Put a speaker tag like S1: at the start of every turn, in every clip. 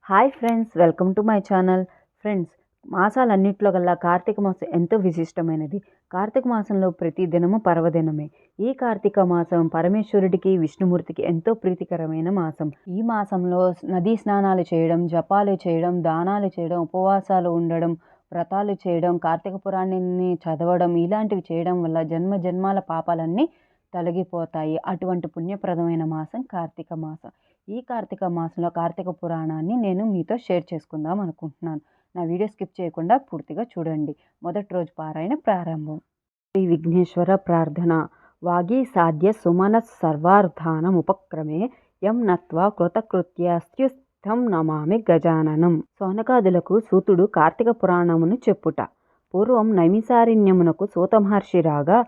S1: Hi friends, welcome to my channel. Friends, మాసాలన్నిట్లో కల్లా కార్తీక మాసం ఎంతో విశిష్టమైనది. కార్తీక మాసంలో ప్రతి దినము పర్వదినమే. ఈ కార్తీక మాసం పరమేశ్వరుడికి, విష్ణుమూర్తికి ఎంతో ప్రీతికరమైన మాసం. ఈ మాసంలో నదీ స్నానాలు చేయడం, జపాలు చేయడం, దానాలు చేయడం, ఉపవాసాలు ఉండడం, వ్రతాలు చేయడం, కార్తీక పురాణాన్ని చదవడం ఇలాంటివి చేయడం వల్ల జన్మ జన్మాల పాపాలన్నీ తొలగిపోతాయి. అటువంటి పుణ్యప్రదమైన మాసం కార్తీక మాసం. ఈ కార్తీక మాసంలో కార్తీక పురాణాన్ని నేను మీతో షేర్ చేసుకుందాం అనుకుంటున్నాను. నా వీడియో స్కిప్ చేయకుండా పూర్తిగా చూడండి. మొదటి రోజు పారాయణ ప్రారంభం. శ్రీ విఘ్నేశ్వర ప్రార్థన. వాగీ సాధ్య సుమన సర్వార్థానం ఉపక్రమే యం నత్వా కృతకృత్యస్త్యుస్థం నమామి గజాననం. సౌనకాదులకు సూతుడు కార్తీక పురాణమును చెప్పుట. పూర్వం నైమిసారణ్యమునకు సూత మహర్షి రాగా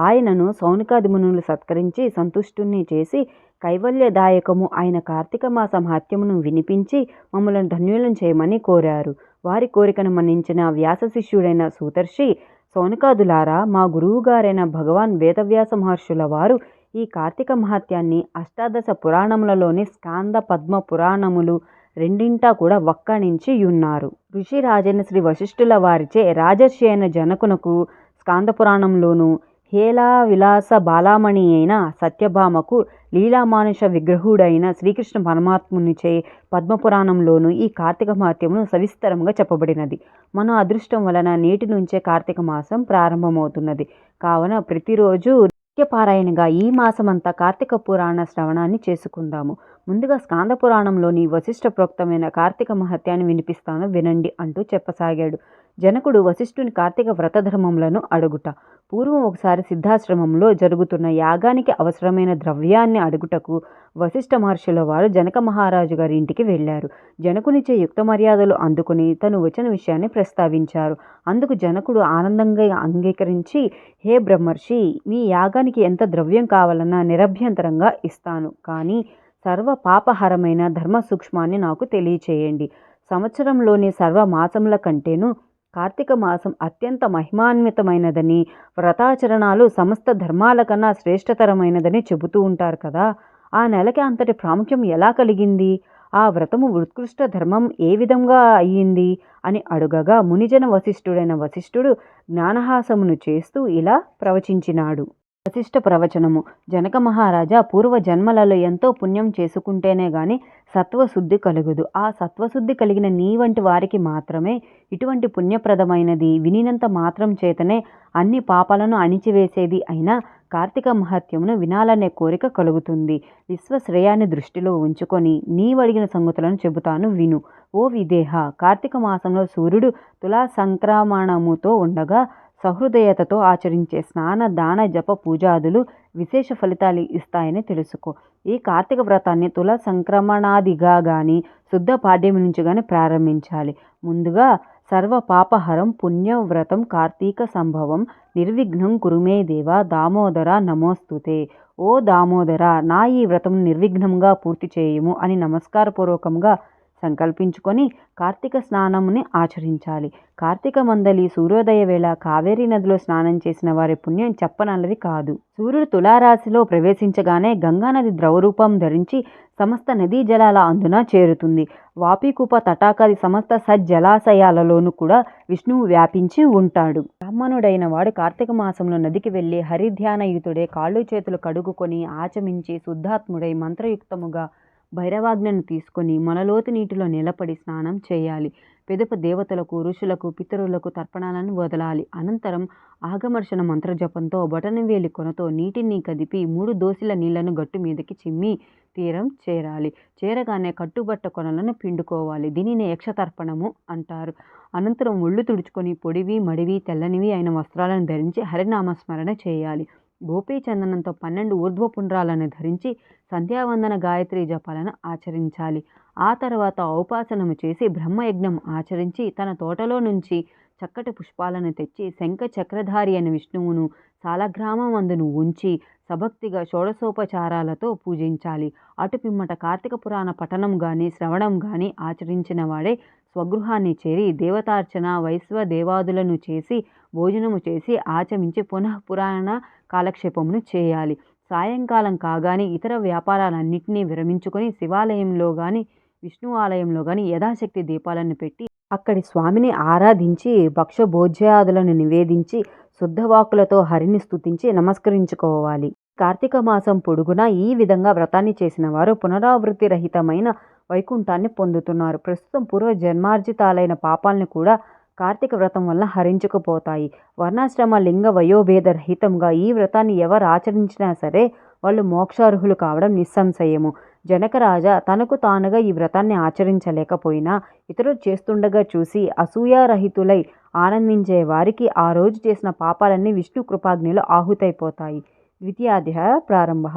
S1: ఆయనను సౌనకాది మునులు సత్కరించి సంతుష్టుని చేసి కైవల్యదాయకము అయిన కార్తీక మాస మహత్యమును వినిపించి మమ్మల్ని ధన్యులను చేయమని కోరారు. వారి కోరికను మన్నించిన వ్యాస శిష్యుడైన సూతర్షి, సౌనకాదులారా, మా గురువుగారైన భగవాన్ వేదవ్యాస మహర్షుల వారు ఈ కార్తీక మహత్యాన్ని అష్టాదశ పురాణములలోని స్కాంద పద్మ పురాణములు రెండింటా కూడా వక్కాణించి ఉన్నారు. ఋషి రాజైన శ్రీ వశిష్ఠుల వారిచే రాజర్షి అయిన జనకునకు స్కాంద పురాణంలోను, హేలా విలాస బాలామణి అయిన సత్యభామకు లీలామానుష విగ్రహుడైన శ్రీకృష్ణ పరమాత్మునిచే పద్మపురాణంలోను ఈ కార్తీక మహత్యమును సవిస్తరంగా చెప్పబడినది. మన అదృష్టం వలన నేటి నుంచే కార్తీక మాసం ప్రారంభమవుతున్నది. కావున ప్రతిరోజు నిత్యపారాయణగా ఈ మాసమంతా కార్తీక పురాణ శ్రవణాన్ని చేసుకుందాము. ముందుగా స్కాంద పురాణంలోని వశిష్ఠ ప్రోక్తమైన కార్తీక మహత్యాన్ని వినిపిస్తాను, వినండి అంటూ చెప్పసాగాడు. జనకుడు వశిష్ఠుని కార్తీక వ్రతధర్మములను అడుగుట. పూర్వం ఒకసారి సిద్ధాశ్రమంలో జరుగుతున్న యాగానికి అవసరమైన ద్రవ్యాన్ని అడుగుటకు వశిష్ఠ మహర్షుల వారు జనక మహారాజు గారి ఇంటికి వెళ్ళారు. జనకునిచే యుక్త మర్యాదలు అందుకుని తను వచ్చిన విషయాన్ని ప్రస్తావించారు. అందుకు జనకుడు ఆనందంగా అంగీకరించి, హే బ్రహ్మర్షి, మీ యాగానికి ఎంత ద్రవ్యం కావాలన్నా నిరభ్యంతరంగా ఇస్తాను. కానీ సర్వ పాపహరమైన ధర్మ సూక్ష్మాన్ని నాకు తెలియచేయండి. సంవత్సరంలోని సర్వ మాసముల కంటేను కార్తీక మాసం అత్యంత మహిమాన్వితమైనదని, వ్రతాచరణాలు సమస్త ధర్మాల కన్నా శ్రేష్టతరమైనదని చెబుతూ ఉంటారు కదా. ఆ నెలకి అంతటి ప్రాముఖ్యం ఎలా కలిగింది? ఆ వ్రతము ఉత్కృష్ట ధర్మం ఏ విధంగా అయ్యింది అని అడుగగా మునిజన వశిష్ఠుడైన వశిష్ఠుడు జ్ఞానహాసమును చేస్తూ ఇలా ప్రవచించినాడు. వశిష్ఠ ప్రవచనము. జనక మహారాజా, పూర్వ జన్మలలో ఎంతో పుణ్యం చేసుకుంటేనే గాని సత్వశుద్ధి కలుగదు. ఆ సత్వశుద్ధి కలిగిన నీ వంటి వారికి మాత్రమే ఇటువంటి పుణ్యప్రదమైనది వినినంత మాత్రం చేతనే అన్ని పాపాలను అణిచివేసేది అయిన కార్తీక మహత్యమును వినాలనే కోరిక కలుగుతుంది. విశ్వశ్రేయాన్ని దృష్టిలో ఉంచుకొని నీవడిగిన సంగతులను చెబుతాను, విను. ఓ విదేహ, కార్తీక మాసంలో సూర్యుడు తులా సంక్రమణముతో ఉండగా సహృదయతతో ఆచరించే స్నాన, దాన, జప, పూజాదులు విశేష ఫలితాలు ఇస్తాయని తెలుసుకో. ఈ కార్తీక వ్రతాన్ని తుల సంక్రమణాదిగా గాని శుద్ధ పాడ్యమి నుంచి గాని ప్రారంభించాలి. ముందుగా సర్వ పాపహరం పుణ్యవ్రతం కార్తీక సంభవం నిర్విఘ్నం కురుమే దేవ దామోదర నమోస్తుతే. ఓ దామోదర, నా ఈ వ్రతం నిర్విఘ్నంగా పూర్తి చేయము అని నమస్కారపూర్వకంగా సంకల్పించుకొని కార్తీక స్నానముని ఆచరించాలి. కార్తీక మందలి సూర్యోదయ వేళ కావేరీ నదిలో స్నానం చేసిన వారి పుణ్యం చెప్పనల్లది కాదు. సూర్యుడు తులారాశిలో ప్రవేశించగానే గంగానది ద్రవరూపం ధరించి సమస్త నదీ జలాల అందున చేరుతుంది. వాపీకూప తటాకాది సమస్త సజ్జలాశయాలలోనూ కూడా విష్ణువు వ్యాపించి ఉంటాడు. బ్రాహ్మణుడైన వాడు కార్తీక మాసంలో నదికి వెళ్ళి హరిధ్యానయుతుడే కాళ్ళు చేతులు కడుగుకొని ఆచమించి శుద్ధాత్ముడై మంత్రయుక్తముగా భైరవాజ్ఞను తీసుకొని మనలోతు నీటిలో నిలబడి స్నానం చేయాలి. పెదప దేవతలకు, ఋషులకు, పితరులకు తర్పణాలను వదలాలి. అనంతరం ఆగమర్షణ మంత్రజపంతో బొటనవేలి కొనతో నీటిని కదిపి 3 దోసిల నీళ్లను గట్టు మీదకి చిమ్మి తీరం చేరాలి. చేరగానే కట్టుబట్ట కొనలను పిండుకోవాలి. దీనిని యక్షతర్పణము అంటారు. అనంతరం ఒళ్ళు తుడుచుకొని పొడివి, మడివి, తెల్లనివి అయిన వస్త్రాలను ధరించి హరినామస్మరణ చేయాలి. గోపీచందనంతో 12 ఊర్ధ్వపుండ్రాలను ధరించి సంధ్యావందన గాయత్రి జపాలను ఆచరించాలి. ఆ తర్వాత ఔపాసనము చేసి బ్రహ్మయజ్ఞం ఆచరించి తన తోటలో నుంచి చక్కటి పుష్పాలను తెచ్చి శంఖ చక్రధారి అయిన విష్ణువును సాలగ్రామమందును ఉంచి సభక్తిగా షోడశోపచారాలతో పూజించాలి. అటు పిమ్మట కార్తీక పురాణ పఠనం గాని శ్రవణం గాని ఆచరించిన వాడే స్వగృహాన్ని చేరి దేవతార్చన, వైశ్వదేవాదులను చేసి భోజనము చేసి ఆచమించి పురాణ కాలక్షేపమును చేయాలి. సాయంకాలం కాగానే ఇతర వ్యాపారాలన్నింటినీ విరమించుకొని శివాలయంలో గాని విష్ణు ఆలయంలో గాని యథాశక్తి దీపాలను పెట్టి అక్కడి స్వామిని ఆరాధించి భక్ష్యభోజ్యాదులను నివేదించి శుద్ధవాక్కులతో హరిని స్తుతించి నమస్కరించుకోవాలి. కార్తీక మాసం పొడుగునా ఈ విధంగా వ్రతాన్ని చేసిన వారు పునరావృత్తి రహితమైన వైకుంఠాన్ని పొందుతున్నారు. ప్రస్తుతం పూర్వ జన్మార్జితాలైన పాపాలను కూడా కార్తీక వ్రతం వల్ల హరించుకుపోతాయి. వర్ణాశ్రమ లింగ వయోభేద రహితంగా ఈ వ్రతాన్ని ఎవరు ఆచరించినా సరే వాళ్ళు మోక్షార్హులు కావడం నిస్సంశయము. జనకరాజా తనకు తానుగా ఈ వ్రతాన్ని ఆచరించలేకపోయినా ఇతరులు చేస్తుండగా చూసి అసూయారహితులై ఆనందించే వారికి ఆ రోజు చేసిన పాపాలన్నీ విష్ణు కృపాగ్నిలో ఆహుతైపోతాయి. ద్వితీయాధ్యాయ ప్రారంభ.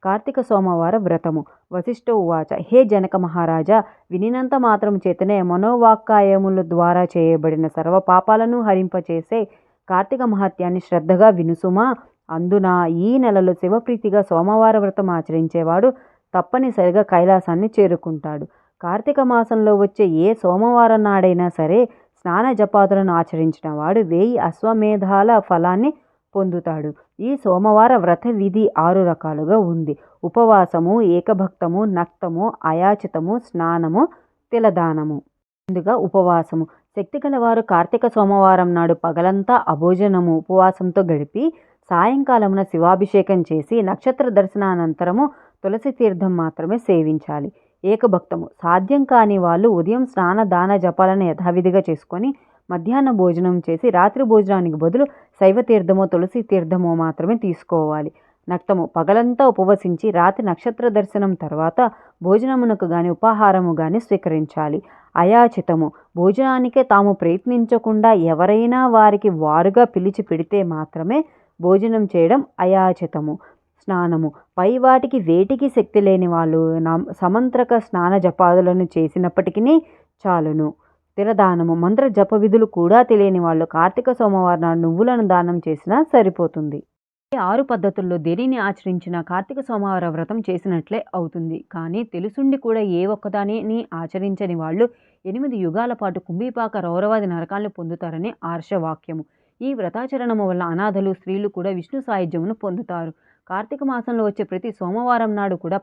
S1: కార్తీక సోమవార వ్రతము. వశిష్ఠ ఉవాచ. హే జనక మహారాజా, వినినంత మాత్రం చేతనే మనోవాక్కాయముల ద్వారా చేయబడిన సర్వ పాపాలను హరింపచేసే కార్తీక మహత్యాన్ని శ్రద్ధగా వినుసుమా. అందున ఈ నెలలో శివప్రీతిగా సోమవార వ్రతం ఆచరించేవాడు తప్పనిసరిగా కైలాసాన్ని చేరుకుంటాడు. కార్తీక మాసంలో వచ్చే ఏ సోమవారం నాడైనా సరే స్నాన జపాదులను ఆచరించిన వాడు 1000 అశ్వమేధాల ఫలాన్ని పొందుతాడు. ఈ సోమవార వ్రత విధి 6 రకాలుగా ఉంది. ఉపవాసము, ఏకభక్తము, నక్తము, అయాచితము, స్నానము, తిలదానము. ముందుగా ఉపవాసము. శక్తి గలవారు కార్తీక సోమవారం నాడు పగలంతా అభోజనము ఉపవాసంతో గడిపి సాయంకాలమున శివాభిషేకం చేసి నక్షత్ర దర్శనానంతరము తులసి తీర్థం మాత్రమే సేవించాలి. ఏకభక్తము. సాధ్యం కాని వాళ్ళు ఉదయం స్నాన దాన జపాలను యథావిధిగా చేసుకొని మధ్యాహ్న భోజనం చేసి రాత్రి భోజనానికి బదులు శైవ తీర్థమో తులసి తీర్థమో మాత్రమే తీసుకోవాలి. నక్తము. పగలంతా ఉపవసించి రాత్రి నక్షత్ర దర్శనం తర్వాత భోజనమునకు గాని ఉపాహారము గాని స్వీకరించాలి. అయాచితము. భోజనానికే తాము ప్రయత్నించకుండా ఎవరైనా వారికి వారుగా పిలిచి పెడితే మాత్రమే భోజనం చేయడం అయాచితము. స్నానము. పై వాటికి వేటికి శక్తి లేని వాళ్ళు సమంత్రక స్నాన జపాదులను చేసినప్పటికీ చాలును. తిలదానము. మంత్ర జప విధులు కూడా తెలియని వాళ్ళు కార్తీక సోమవారం నాడు నువ్వులను దానం చేసినా సరిపోతుంది. ఈ 6 పద్ధతుల్లో దేనిని ఆచరించినా కార్తీక సోమవార వ్రతం చేసినట్లే అవుతుంది. కానీ తెలుసుండి కూడా ఏ ఒక్కదానిని ఆచరించని వాళ్ళు 8 యుగాల పాటు కుంభీపాక రౌరవాది నరకాలను పొందుతారని ఆర్షవాక్యము. ఈ వ్రతాచరణము వల్ల అనాథలు, స్త్రీలు కూడా విష్ణు సాయుధ్యమును పొందుతారు. కార్తీక మాసంలో వచ్చే ప్రతి సోమవారం నాడు కూడా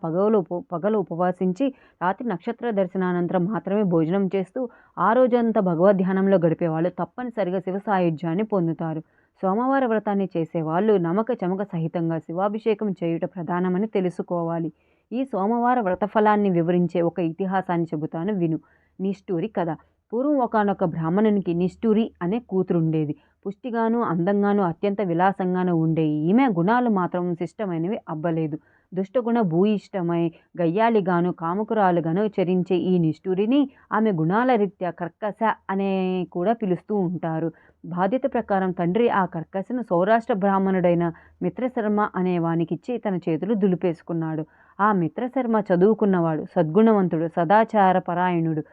S1: పగలు ఉపవాసించి రాత్రి నక్షత్ర దర్శనానంతరం మాత్రమే భోజనం చేస్తూ ఆ రోజంతా భగవద్ ధ్యానంలో గడిపేవాళ్ళు తప్పనిసరిగా శివ సాయుధ్యాన్ని పొందుతారు. సోమవార వ్రతాన్ని చేసేవాళ్ళు నమక చమక సహితంగా శివాభిషేకం చేయుట ప్రధానమని తెలుసుకోవాలి. ఈ సోమవార వ్రత ఫలాన్ని వివరించే ఒక ఇతిహాసాన్ని చెబుతాను విను. నిష్ఠూరి కథ. పూర్వం ఒకానొక బ్రాహ్మణునికి నిష్ఠూరి అనే కూతురుండేది. పుష్టిగాను అందంగాను అత్యంత విలాసంగాను ఉండే ఈమె గుణాలు మాత్రం శిష్టమైనవి అబ్బలేదు. దుష్టగుణ భూయిష్టమై గయ్యాళిగాను కాముకురాలుగాను చరించే ఈ నిష్ఠూరిని ఆమె గుణాల రీత్యా కర్కశ అనే కూడా పిలుస్తూ ఉంటారు. బాధ్యత ప్రకారం తండ్రి ఆ కర్కశను సౌరాష్ట్ర బ్రాహ్మణుడైన మిత్రశర్మ అనే వానికిచ్చి తన చేతులు దులిపేసుకున్నాడు. ఆ మిత్రశర్మ చదువుకున్నవాడు, సద్గుణవంతుడు, సదాచార పరాయణుడు,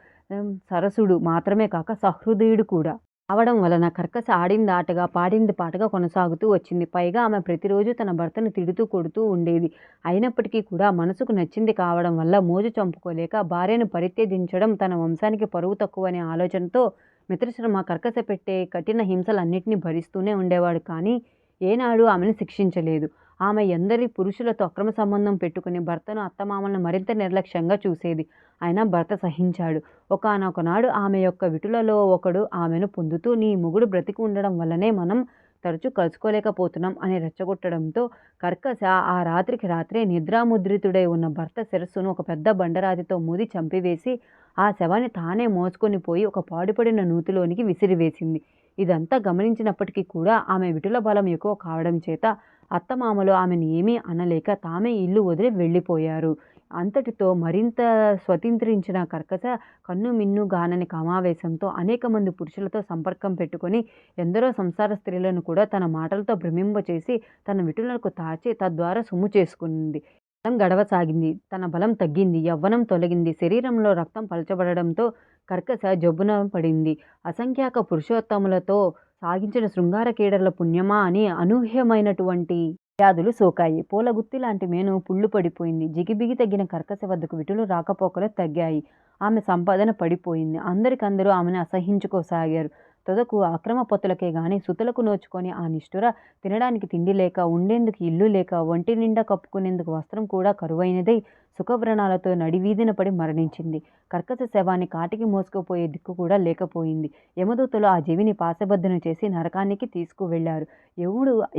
S1: సరసుడు మాత్రమే కాక సహృదయుడు కూడా అవడం వలన కర్కశ ఆడింది ఆటగా పాడింది పాటగా కొనసాగుతూ వచ్చింది. పైగా ఆమె ప్రతిరోజు తన భర్తను తిడుతూ కొడుతూ ఉండేది. అయినప్పటికీ కూడా మనసుకు నచ్చింది కావడం వల్ల మోజు చంపుకోలేక భార్యను పరిత్యజించడం తన వంశానికి పరువు తక్కువనే ఆలోచనతో మిత్రశర్మ కర్కశ పెట్టే కఠిన హింసలన్నింటినీ భరిస్తూనే ఉండేవాడు. కానీ ఏనాడు ఆమెను శిక్షించలేదు. ఆమె ఎందరి పురుషులతో అక్రమ సంబంధం పెట్టుకుని భర్తను అత్తమామలను మరింత నిర్లక్ష్యంగా చూసేది. అయినా భర్త సహించాడు. ఒకానొకనాడు ఆమె యొక్క విటులలో ఒకడు ఆమెను పొందుతూ నీ మొగుడు బ్రతికి ఉండడం వల్లనే మనం తరచూ కలుసుకోలేకపోతున్నాం అని రెచ్చగొట్టడంతో కర్కశ ఆ రాత్రికి రాత్రే నిద్రాముద్రితుడై ఉన్న భర్త శిరస్సును ఒక పెద్ద బండరాతితో మూది చంపివేసి ఆ శవాన్ని తానే మోసుకొని పోయి ఒక పాడుపడిన నూతిలోనికి విసిరివేసింది. ఇదంతా గమనించినప్పటికీ కూడా ఆమె విటుల బలం ఎక్కువ కావడం చేత అత్తమామలు ఆమెను ఏమీ అనలేక తామే ఇల్లు వదిలి వెళ్ళిపోయారు. అంతటితో మరింత స్వతంత్రించిన కర్కశ కన్ను మిన్ను గానని కామావేశంతో అనేక మంది పురుషులతో సంపర్కం పెట్టుకొని ఎందరో సంసార స్త్రీలను కూడా తన మాటలతో భ్రమింపచేసి తన విటులకు తాచి తద్వారా సొమ్ము చేసుకుంది. కాలం గడవసాగింది. తన బలం తగ్గింది. యవ్వనం తొలగింది. శరీరంలో రక్తం పలచబడడంతో కర్కశ జబ్బున పడింది. అసంఖ్యాక పురుషోత్తములతో సాగించిన శృంగార క్రీడల పుణ్యమా అని అనూహ్యమైనటువంటి వ్యాధులు సోకాయి. పూలగుత్తి లాంటి మేను పుళ్ళు పడిపోయింది. జిగిబిగి తగ్గిన కర్కశ వద్దకు విటులు రాకపోకలు తగ్గాయి. ఆమె సంపాదన పడిపోయింది. అందరికందరూ ఆమెను అసహించుకోసాగారు. తుదకు అక్రమ పత్తులకే గాని సుతులకు నోచుకొని ఆ నిష్ఠుర తినడానికి తిండి లేక, ఉండేందుకు ఇల్లు లేక, ఒంటి నిండా కప్పుకునేందుకు వస్త్రం కూడా కరువైనదై సుఖవ్రణాలతో నడివీధిన పడి మరణించింది. కర్కశ శవాన్ని కాటికి మోసుకుపోయే దిక్కు కూడా లేకపోయింది. యమదూతలు ఆ జీవిని పాశబద్ధను చేసి నరకానికి తీసుకువెళ్లారు.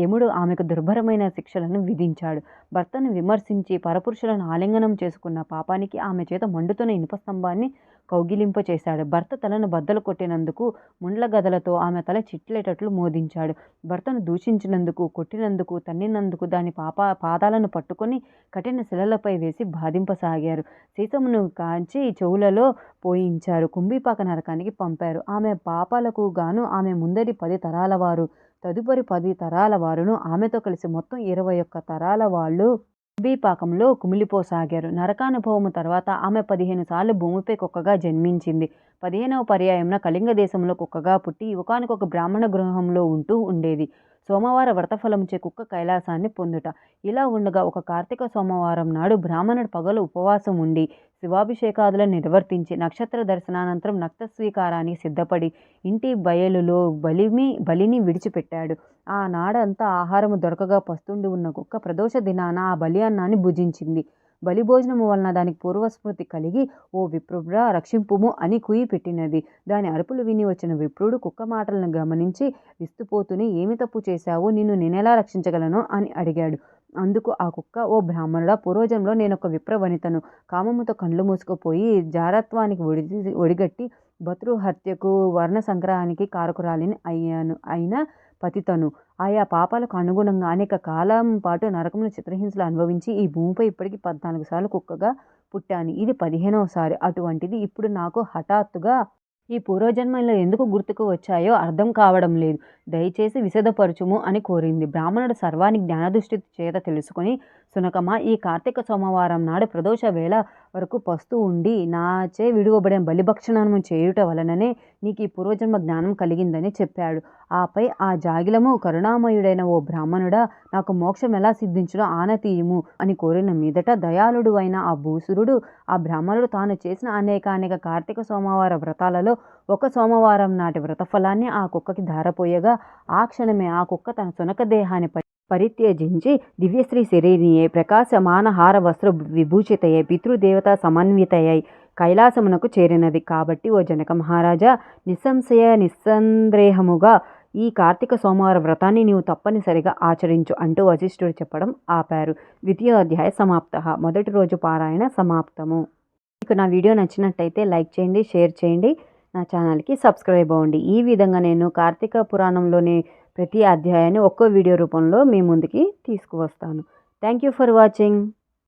S1: యముడు ఆమెకు దుర్భరమైన శిక్షలను విధించాడు. భర్తను విమర్శించి పరపురుషులను ఆలింగనం చేసుకున్న పాపానికి ఆమె చేత మండుతున్న ఇనుప స్తంభాన్ని కౌగిలింపచేశాడు. భర్త తలను బద్దలు కొట్టినందుకు ముండ్ల గదలతో ఆమె తల చిట్లేటట్లు మోదించాడు. భర్తను దూషించినందుకు, కొట్టినందుకు, తన్నినందుకు దాని పాదాలను పట్టుకొని కఠిన శిలలపై వేసి బాధింపసాగారు. సీసమును కాంచి చెవులలో పోయించారు. కుంభీపాక నరకానికి పంపారు. ఆమె పాపాలకు గాను ఆమె ముందరి 10 తరాల వారు, తదుపరి 10 తరాల వారును ఆమెతో కలిసి మొత్తం 21 తరాల వాళ్ళు కుంభీపాకంలో కుమిలిపోసాగారు. నరకానుభవము తర్వాత ఆమె 15 సార్లు భూమిపై కుక్కగా జన్మించింది. 15వ పర్యాయమున కళింగ దేశంలో కుక్కగా పుట్టి ఒకానొక బ్రాహ్మణ గృహంలో ఉంటూ ఉండేది. సోమవార వ్రతఫలముచే కుక్క కైలాసాన్ని పొందుట. ఇలా ఉండగా ఒక కార్తీక సోమవారం నాడు బ్రాహ్మణుడు పగలు ఉపవాసం ఉండి శివాభిషేకాదులను నిర్వర్తించి నక్షత్ర దర్శనానంతరం నక్త స్వీకారానికి సిద్ధపడి ఇంటి బయలులో బలిని విడిచిపెట్టాడు. ఆ నాడంతా ఆహారము దొరకగా పస్తుండి ఉన్న కుక్క ప్రదోష దినాన ఆ బలి అన్నాన్ని భుజించింది. బలిభోజనము వలన దానికి పూర్వస్మృతి కలిగి, ఓ విప్రుడా రక్షింపుము అని కుయ్యి పెట్టినది. దాని అరుపులు విని వచ్చిన విప్రుడు కుక్క మాటలను గమనించి విస్తుపోతూనే, ఏమి తప్పు చేశావు, నిన్ను నేనెలా రక్షించగలను అని అడిగాడు. అందుకు ఆ కుక్క, ఓ బ్రాహ్మణుడా, పూర్వజంలో నేనొక విప్రవనితను. కామముతో కండ్లు మూసుకుపోయి జారత్వానికి ఒడిగట్టి భర్తృహత్యకు వర్ణ సంగ్రహానికి కారకురాలిని అయిన పతితను. ఆయా పాపాలకు అనుగుణంగా అనేక కాలం పాటు నరకమును చిత్రహింసలు అనుభవించి ఈ భూమిపై ఇప్పటికి 14 సార్లు కుక్కగా పుట్టాను. ఇది 15వ సారి. అటువంటిది ఇప్పుడు నాకు హఠాత్తుగా ఈ పూర్వజన్మలో ఎందుకు గుర్తుకు వచ్చాయో అర్థం కావడం లేదు. దయచేసి విశదపరచుము అని కోరింది. బ్రాహ్మణుడు సర్వాన్ని జ్ఞానదృష్టి చేత తెలుసుకొని, సునకమా, ఈ కార్తీక సోమవారం నాడు ప్రదోష వేళ వరకు పస్తూ ఉండి నాచే విడువబడిన బలిభక్షణము చేయుట వలననే నీకు ఈ పూర్వజన్మ జ్ఞానం కలిగిందని చెప్పాడు. ఆపై ఆ జాగిలము, కరుణామయుడైన ఓ బ్రాహ్మణుడా, నాకు మోక్షం ఎలా సిద్ధించునో ఆనతీయుము అని కోరిన మీదట దయాళుడు అయిన ఆ భూసురుడు ఆ బ్రాహ్మణుడు తాను చేసిన అనేక కార్తీక సోమవార వ్రతాలలో ఒక సోమవారం నాటి వ్రతఫలాన్ని ఆ కుక్కకి ధారపోయగా ఆ క్షణమే ఆ కుక్క తన సునక దేహాన్ని పరిత్యజించి దివ్యశ్రీ శరీరియే ప్రకాశమానహార వస్త్ర విభూషితయై పితృదేవత సమన్వితయై కైలాసమునకు చేరినది. కాబట్టి ఓ జనక మహారాజా, నిస్సందేహముగా ఈ కార్తీక సోమవార వ్రతాన్ని నీవు తప్పనిసరిగా ఆచరించు అంటూ వశిష్ఠుడు చెప్పడం ఆపారు. 2వ అధ్యాయ సమాప్త. మొదటి రోజు పారాయణ సమాప్తము. మీకు నా వీడియో నచ్చినట్టయితే లైక్ చేయండి, షేర్ చేయండి, నా ఛానల్కి సబ్స్క్రైబ్ అవ్వండి. ఈ విధంగా నేను కార్తీక పురాణంలోని ప్రతి అధ్యాయాన్ని ఒక్కో వీడియో రూపంలో మీ ముందుకి తీసుకువస్తాను. Thank you for watching.